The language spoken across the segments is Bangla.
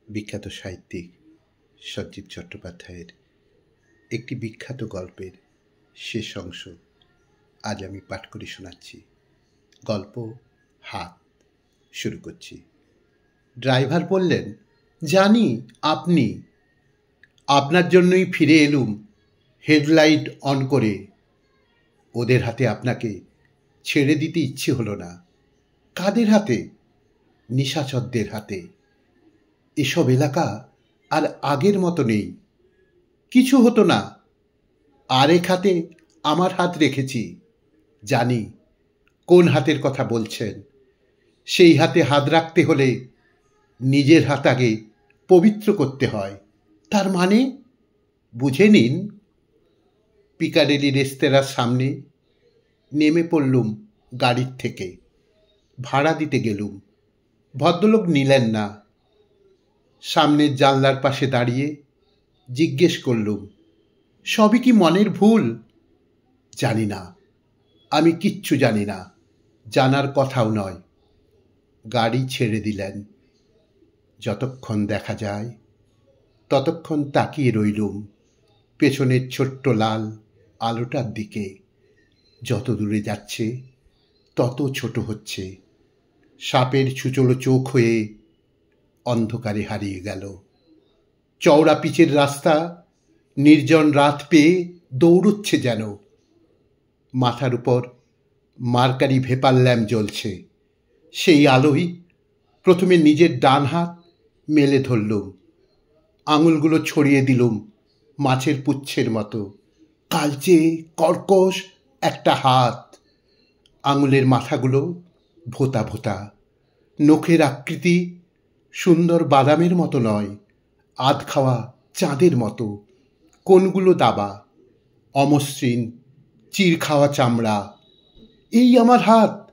বিখ্যাত সাহিত্যিক সঞ্জীব চট্টোপাধ্যায়ের একটি বিখ্যাত গল্পের শেষ অংশ আজ আমি পাঠ করে শোনাচ্ছি। গল্প হাত। শুরু করছি। ড্রাইভার বললেন, জানি আপনি, আপনার জন্যই ফিরে এলুম হেডলাইট অন করে। ওদের হাতে আপনাকে ছেড়ে দিতে ইচ্ছে হলো না। কাদের হাতে? নিশাচরদের হাতে। এসব এলাকা আর আগের মতো নেই। কিছু হতো না। আরেক হাতে আমার হাত রেখেছি। জানি কোন হাতের কথা বলছেন। সেই হাতে হাত রাখতে হলে নিজের হাত আগে পবিত্র করতে হয়। তার মানে বুঝে নিন। পিকাডেলি রেস্তোরাঁর সামনে নেমে পড়লুম গাড়ির থেকে। ভাড়া দিতে গেলুম। ভদ্রলোক নিলেন না। সামনের জানলার পাশে দাঁড়িয়ে জিজ্ঞেস করলুম, সবই কি মনের ভুল? জানি না, আমি কিচ্ছু জানি না, জানার কথাও নয়। গাড়ি ছেড়ে দিলেন। যতক্ষণ দেখা যায় ততক্ষণ তাকিয়ে রইলুম পেছনের ছোট্ট লাল আলোটার দিকে। যত দূরে যাচ্ছে তত ছোট হচ্ছে। সাপের ছুচোলো চোখ হয়ে অন্ধকারে হারিয়ে গেল। চওড়া পিচের রাস্তা নির্জন রাত পেয়ে দৌড়চ্ছে যেন। মাথার উপর মার্কারি ভেপার ল্যাম্প জ্বলছে। সেই আলোয় প্রথমে নিজের ডান হাত মেলে ধরলুম। আঙুলগুলো ছড়িয়ে দিলুম মাছের পুচ্ছের মতো। কালচে কর্কশ একটা হাত। আঙুলের মাথাগুলো ভোঁতা ভোঁতা। নখের আকৃতি সুন্দর বাদামের মতো নয়, আধ খাওয়া চাঁদের মতো। কোনগুলো দাবা, অমসৃণ চির খাওয়া চামড়া। এই আমার হাত।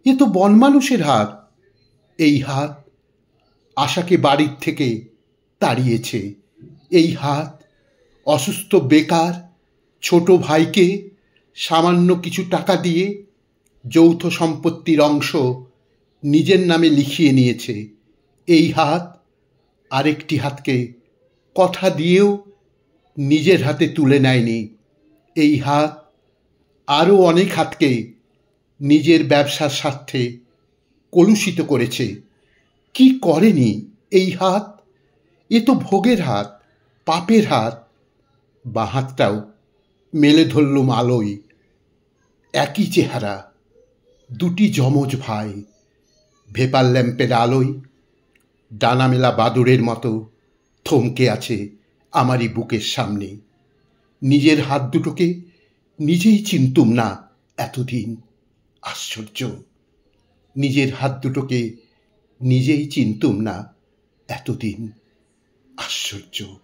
এ তো বনমানুষের হাত। এই হাত আশাকে বাড়ির থেকে তাড়িয়েছে। এই হাত অসুস্থ বেকার ছোট ভাইকে সামান্য কিছু টাকা দিয়ে যৌথ সম্পত্তির অংশ নিজের নামে লিখিয়ে নিয়েছে। এই হাত আরেকটি হাতকে কথা দিয়েও নিজের হাতে তুলে নেয়নি। এই হাত আরও অনেক হাতকে নিজের ব্যবসার স্বার্থে কলুষিত করেছে। কি করেনি এই হাত? এ তো ভোগের হাত, পাপের হাত। বাঁ হাতটাও মেলে ধরলুম আলোয়। একই চেহারা, দুটি যমজ ভাই। ভেপার ল্যাম্পের আলোয় ডানা মেলা বাদুড়ের মতো থমকে আছে আমারই বুকের সামনে। নিজের হাত দুটোকে নিজেই চিনতুম না এতদিন। আশ্চর্য! নিজের হাত দুটোকে নিজেই চিনতুম না এতদিন। আশ্চর্য!